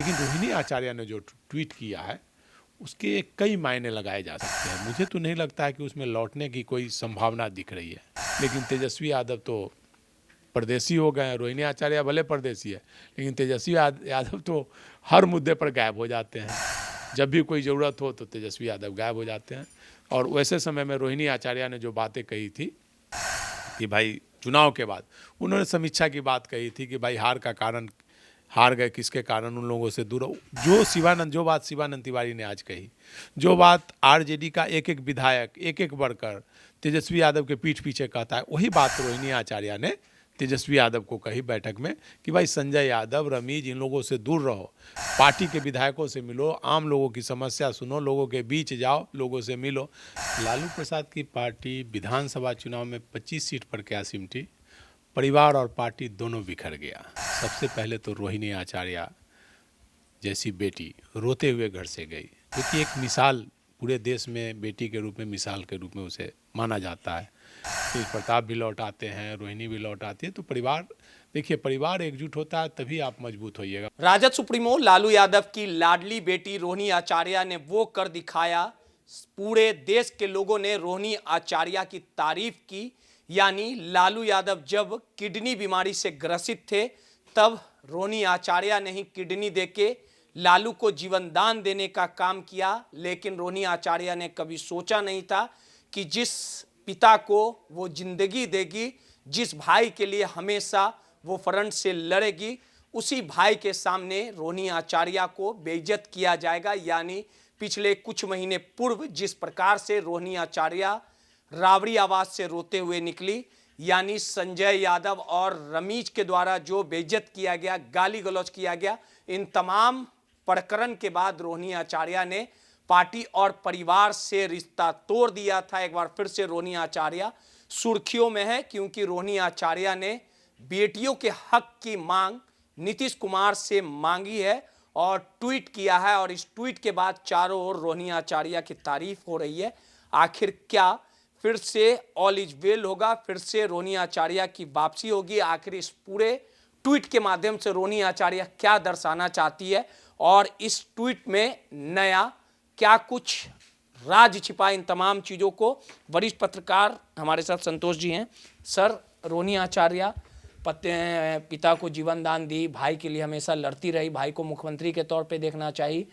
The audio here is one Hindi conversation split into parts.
लेकिन रोहिणी आचार्य ने जो ट्वीट किया है उसके कई मायने लगाए जा सकते हैं। मुझे तो नहीं लगता है कि उसमें लौटने की कोई संभावना दिख रही है। लेकिन तेजस्वी यादव तो परदेसी हो गए हैं। रोहिणी आचार्य भले परदेसी है, लेकिन तेजस्वी यादव तो हर मुद्दे पर गायब हो जाते हैं। जब भी कोई ज़रूरत हो तो तेजस्वी यादव गायब हो जाते हैं। और वैसे समय में रोहिणी आचार्य ने जो बातें कही थी कि भाई चुनाव के बाद उन्होंने समीक्षा की बात कही थी कि भाई हार गए किसके कारण, उन लोगों से दूर जो बात शिवानंद तिवारी ने आज कही, जो बात आरजेडी का एक एक विधायक एक एक वर्कर तेजस्वी यादव के पीठ पीछे कहता है, वही बात रोहिणी आचार्य ने तेजस्वी यादव को कही बैठक में कि भाई संजय यादव, रमीज, इन लोगों से दूर रहो, पार्टी के विधायकों से मिलो, आम लोगों की समस्या सुनो, लोगों के बीच जाओ, लोगों से मिलो। लालू प्रसाद की पार्टी विधानसभा चुनाव में 25 सीट पर क्या सिमटी, परिवार और पार्टी दोनों बिखर गया। सबसे पहले तो रोहिणी आचार्य जैसी बेटी रोते हुए घर से गई, क्योंकि एक मिसाल पूरे देश में बेटी के रूप में, मिसाल के रूप में उसे माना जाता है। तेज प्रताप भी लौट आते हैं, रोहिणी भी लौट आती है, तो परिवार एकजुट होता है तभी आप मजबूत होइएगा। राजद सुप्रीमो लालू यादव की लाडली बेटी रोहिणी आचार्य ने वो कर दिखाया। पूरे देश के लोगों ने रोहिणी आचार्य की तारीफ की। यानी लालू यादव जब किडनी बीमारी से ग्रसित थे तब रोहिणी आचार्य ने ही किडनी देके लालू को जीवन दान देने का काम किया। लेकिन रोहिणी आचार्य ने कभी सोचा नहीं था कि जिस पिता को वो जिंदगी देगी, जिस भाई के लिए हमेशा वो फ्रंट से लड़ेगी, उसी भाई के सामने रोहिणी आचार्य को बेइज्जत किया जाएगा। यानी पिछले कुछ महीने पूर्व जिस प्रकार से रोहिणी आचार्य रावड़ी आवाज से रोते हुए निकली, यानी संजय यादव और रमीज के द्वारा जो बेइज्जत किया गया, गाली गलौज किया गया, इन तमाम प्रकरण के बाद रोहिणी आचार्य ने पार्टी और परिवार से रिश्ता तोड़ दिया था। एक बार फिर से रोहिणी आचार्य सुर्खियों में है, क्योंकि रोहिणी आचार्य ने बेटियों के हक की मांग नीतीश कुमार से मांगी है और ट्वीट किया है। और इस ट्वीट के बाद चारों ओर रोहिणी आचार्य की तारीफ हो रही है। आखिर क्या फिर से ऑल इज वेल होगा, फिर से रोहिणी आचार्य की वापसी होगी? आखिर इस पूरे ट्वीट के माध्यम से रोहिणी आचार्य क्या दर्शाना चाहती है और इस ट्वीट में नया क्या कुछ राज छिपा, इन तमाम चीज़ों को वरिष्ठ पत्रकार हमारे साथ संतोष जी हैं। सर, रोहिणी आचार्य पिता को जीवन दान दी, भाई के लिए हमेशा लड़ती रही, भाई को मुख्यमंत्री के तौर पे देखना चाहिए,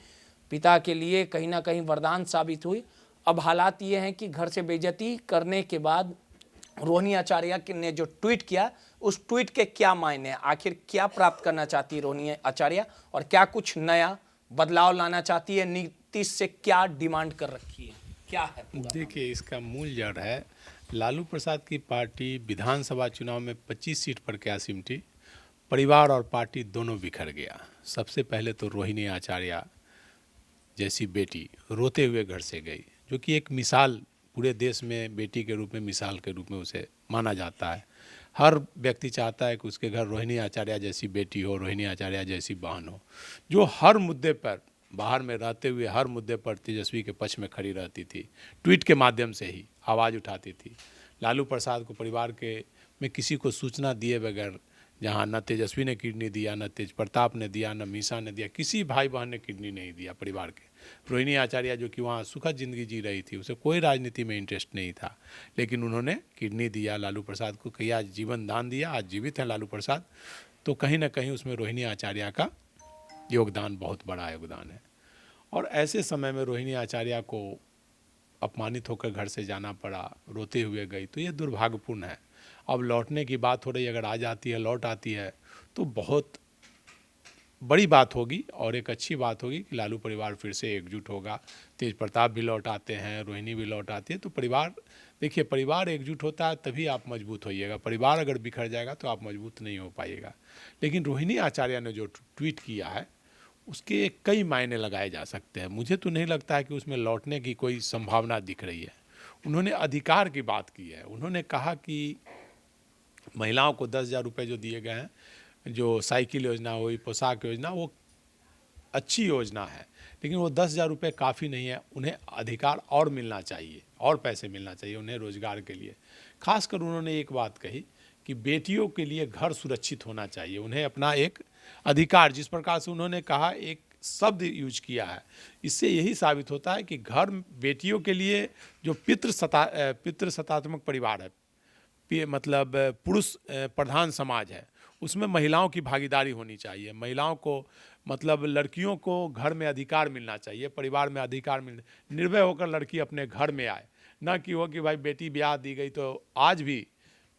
पिता के लिए कहीं ना कहीं वरदान साबित हुई। अब हालात ये हैं कि घर से बेइज्जती करने के बाद रोहिणी आचार्य ने जो ट्वीट किया, उस ट्वीट के क्या मायने, आखिर क्या प्राप्त करना चाहती है रोहिणी आचार्य और क्या कुछ नया बदलाव लाना चाहती है, नीतीश से क्या डिमांड कर रखी है, क्या है? देखिए, इसका मूल जड़ है लालू प्रसाद की पार्टी विधानसभा चुनाव में 25 सीट पर क्या सिमटी, परिवार और पार्टी दोनों बिखर गया। सबसे पहले तो रोहिणी आचार्य जैसी बेटी रोते हुए घर से गई, जो कि एक मिसाल पूरे देश में बेटी के रूप में, मिसाल के रूप में उसे माना जाता है। हर व्यक्ति चाहता है कि उसके घर रोहिणी आचार्य जैसी बेटी हो, रोहिणी आचार्य जैसी बहन हो, जो हर मुद्दे पर, बाहर में रहते हुए हर मुद्दे पर तेजस्वी के पक्ष में खड़ी रहती थी, ट्वीट के माध्यम से ही आवाज़ उठाती थी। लालू प्रसाद को परिवार के में किसी को सूचना दिए बगैर, जहाँ न तेजस्वी ने किडनी दिया, न तेज प्रताप ने दिया, न मीसा ने दिया, किसी भाई बहन ने किडनी नहीं दिया परिवार के। रोहिणी आचार्य जो कि वहाँ सुखद जिंदगी जी रही थी, उसे कोई राजनीति में इंटरेस्ट नहीं था, लेकिन उन्होंने किडनी दिया लालू प्रसाद को, कहीं आज जीवन दान दिया, आज जीवित हैं लालू प्रसाद। तो कहीं ना कहीं उसमें रोहिणी आचार्य का योगदान, बहुत बड़ा योगदान है। और ऐसे समय में रोहिणी आचार्य को अपमानित होकर घर से जाना पड़ा, रोते हुए गई, तो ये दुर्भाग्यपूर्ण है। अब लौटने की बात हो रही है, अगर आ जाती है, लौट आती है, तो बहुत बड़ी बात होगी और एक अच्छी बात होगी कि लालू परिवार फिर से एकजुट होगा। तेज प्रताप भी लौट आते हैं, रोहिणी भी लौट आती है, तो परिवार एकजुट होता है तभी आप मजबूत होइएगा। परिवार अगर बिखर जाएगा तो आप मजबूत नहीं हो पाइएगा। लेकिन रोहिणी आचार्य ने जो ट्वीट किया है उसके कई मायने लगाए जा सकते हैं। मुझे तो नहीं लगता है कि उसमें लौटने की कोई संभावना दिख रही है। उन्होंने अधिकार की बात की है। उन्होंने कहा कि महिलाओं को 10,000 रुपये जो दिए गए हैं, जो साइकिल योजना हुई, पोशाक योजना, वो अच्छी योजना है, लेकिन वो 10,000 रुपये काफ़ी नहीं है। उन्हें अधिकार और मिलना चाहिए, और पैसे मिलना चाहिए उन्हें रोजगार के लिए। खासकर उन्होंने एक बात कही कि बेटियों के लिए घर सुरक्षित होना चाहिए, उन्हें अपना एक अधिकार, जिस प्रकार से उन्होंने कहा, एक शब्द यूज किया है, इससे यही साबित होता है कि घर बेटियों के लिए जो पितृसत्तात्मक परिवार है, मतलब पुरुष प्रधान समाज है, उसमें महिलाओं की भागीदारी होनी चाहिए। महिलाओं को, मतलब लड़कियों को घर में अधिकार मिलना चाहिए, परिवार में अधिकार निर्भय होकर लड़की अपने घर में आए, ना कि हो कि भाई बेटी ब्याह दी गई। तो आज भी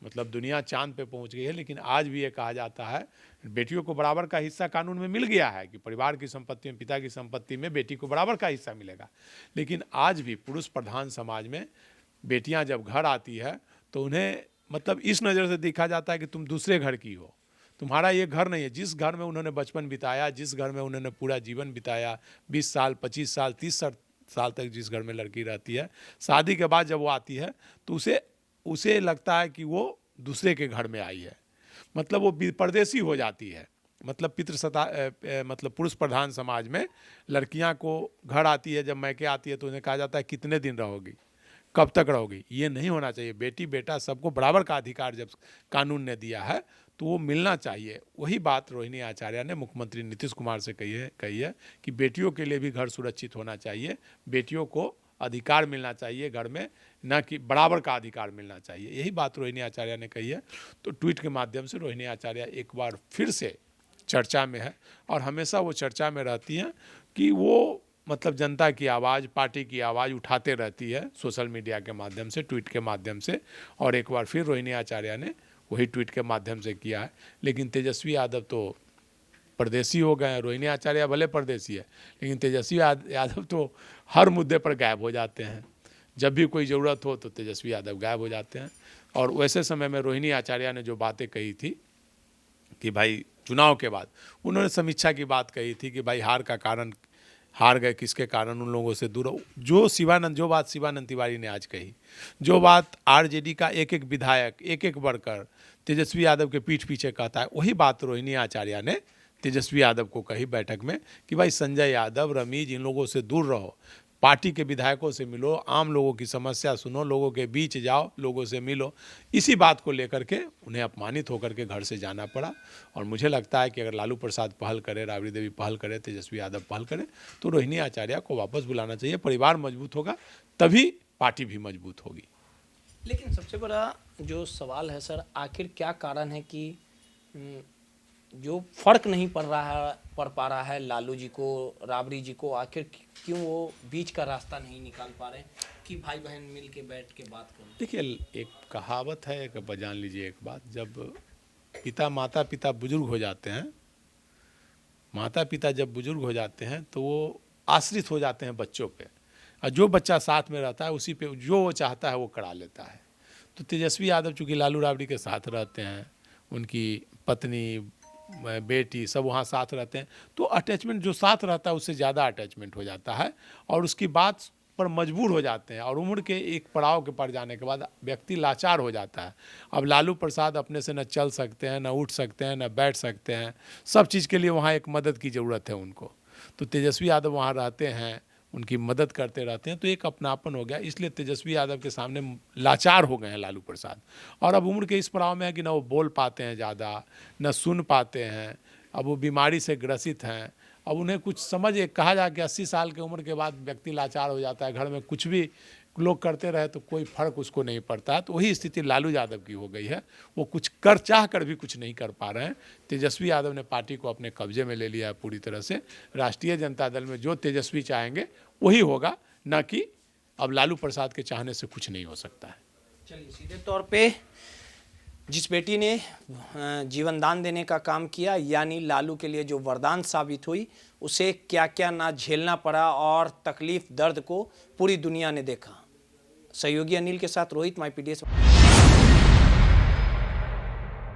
मतलब दुनिया चांद पे पहुंच गई है, लेकिन आज भी ये कहा जाता है बेटियों को बराबर का हिस्सा कानून में मिल गया है कि परिवार की संपत्ति में, पिता की संपत्ति में बेटी को बराबर का हिस्सा मिलेगा। लेकिन आज भी पुरुष प्रधान समाज में बेटियां जब घर आती है तो उन्हें मतलब इस नज़र से देखा जाता है कि तुम दूसरे घर की हो, तुम्हारा ये घर नहीं है। जिस घर में उन्होंने बचपन बिताया, जिस घर में उन्होंने पूरा जीवन बिताया, 20 साल 25 साल 30 साल तक जिस घर में लड़की रहती है, शादी के बाद जब वो आती है तो उसे लगता है कि वो दूसरे के घर में आई है, मतलब वो परदेसी हो जाती है। मतलब मतलब पुरुष प्रधान समाज में लड़कियां को घर आती है, जब मैके आती है तो उन्हें कहा जाता है कितने दिन रहोगी, कब तक रहोगी। ये नहीं होना चाहिए। बेटी बेटा सबको बराबर का अधिकार जब कानून ने दिया है तो वो मिलना चाहिए। वही बात रोहिणी आचार्य ने मुख्यमंत्री नीतीश कुमार से कही है कि बेटियों के लिए भी घर सुरक्षित होना चाहिए, बेटियों को अधिकार मिलना चाहिए घर में, ना कि बराबर का अधिकार मिलना चाहिए। यही बात रोहिणी आचार्य ने कही है। तो ट्वीट के माध्यम से रोहिणी आचार्य एक बार फिर से चर्चा में है, और हमेशा वो चर्चा में रहती हैं कि वो मतलब जनता की आवाज़, पार्टी की आवाज़ उठाते रहती है सोशल मीडिया के माध्यम से, ट्वीट के माध्यम से। और एक बार फिर रोहिणी आचार्य ने वही ट्वीट के माध्यम से किया है। लेकिन तेजस्वी यादव तो परदेसी हो गए हैं। रोहिणी आचार्य भले परदेसी है, लेकिन तेजस्वी यादव तो हर मुद्दे पर गायब हो जाते हैं। जब भी कोई ज़रूरत हो तो तेजस्वी यादव गायब हो जाते हैं। और वैसे समय में रोहिणी आचार्य ने जो बातें कही थी कि भाई चुनाव के बाद उन्होंने समीक्षा की बात कही थी कि भाई हार गए किसके कारण, उन लोगों से दूर। जो बात शिवानंद तिवारी ने आज कही, जो बात आरजेडी का एक एक विधायक, एक एक वर्कर तेजस्वी यादव के पीठ पीछे कहता है, वही बात रोहिणी आचार्य ने तेजस्वी यादव को कही बैठक में कि भाई संजय यादव, रमीज, इन लोगों से दूर रहो, पार्टी के विधायकों से मिलो, आम लोगों की समस्या सुनो, लोगों के बीच जाओ, लोगों से मिलो। इसी बात को लेकर के उन्हें अपमानित होकर के घर से जाना पड़ा। और मुझे लगता है कि अगर लालू प्रसाद पहल करे, राबड़ी देवी पहल करे, तेजस्वी यादव पहल करे, तो रोहिणी आचार्य को वापस बुलाना चाहिए। परिवार मजबूत होगा तभी पार्टी भी मजबूत होगी। लेकिन सबसे बड़ा जो सवाल है सर, आखिर क्या कारण है कि जो फर्क नहीं पड़ पा रहा है लालू जी को, राबड़ी जी को, आखिर क्यों वो बीच का रास्ता नहीं निकाल पा रहे कि भाई बहन मिल के बैठ के बात करें। देखिए, एक कहावत है, एक जान लीजिए एक बात, जब माता पिता बुजुर्ग हो जाते हैं, माता पिता जब बुजुर्ग हो जाते हैं तो वो आश्रित हो जाते हैं बच्चों पे, और जो बच्चा साथ में रहता है उसी पे जो वो चाहता है वो करा लेता है। तो तेजस्वी यादव चूँकि लालू राबड़ी के साथ रहते हैं, उनकी पत्नी बेटी सब वहाँ साथ रहते हैं, तो अटैचमेंट जो साथ रहता है उससे ज़्यादा अटैचमेंट हो जाता है और उसकी बात पर मजबूर हो जाते हैं। और उम्र के एक पड़ाव के पर जाने के बाद व्यक्ति लाचार हो जाता है। अब लालू प्रसाद अपने से न चल सकते हैं, न उठ सकते हैं, न बैठ सकते हैं, सब चीज़ के लिए वहाँ एक मदद की ज़रूरत है उनको। तो तेजस्वी यादव वहाँ रहते हैं, उनकी मदद करते रहते हैं, तो एक अपनापन हो गया। इसलिए तेजस्वी यादव के सामने लाचार हो गए हैं लालू प्रसाद। और अब उम्र के इस पड़ाव में है कि ना वो बोल पाते हैं ज़्यादा, न सुन पाते हैं, अब वो बीमारी से ग्रसित हैं। अब उन्हें कुछ कहा जाए कि 80 साल की उम्र के बाद व्यक्ति लाचार हो जाता है, घर में कुछ भी लोग करते रहे तो कोई फर्क उसको नहीं पड़ता है। तो वही स्थिति लालू यादव की हो गई है। वो कुछ चाह कर भी कुछ नहीं कर पा रहे हैं। तेजस्वी यादव ने पार्टी को अपने कब्जे में ले लिया है पूरी तरह से। राष्ट्रीय जनता दल में जो तेजस्वी चाहेंगे वही होगा, ना कि अब लालू प्रसाद के चाहने से कुछ नहीं हो सकता है। चलिए, सीधे तौर पे जिस बेटी ने जीवन दान देने का काम किया, यानी लालू के लिए जो वरदान साबित हुई, उसे क्या क्या ना झेलना पड़ा और तकलीफ दर्द को पूरी दुनिया ने देखा। सहयोगी अनिल के साथ रोहित, माई PDS।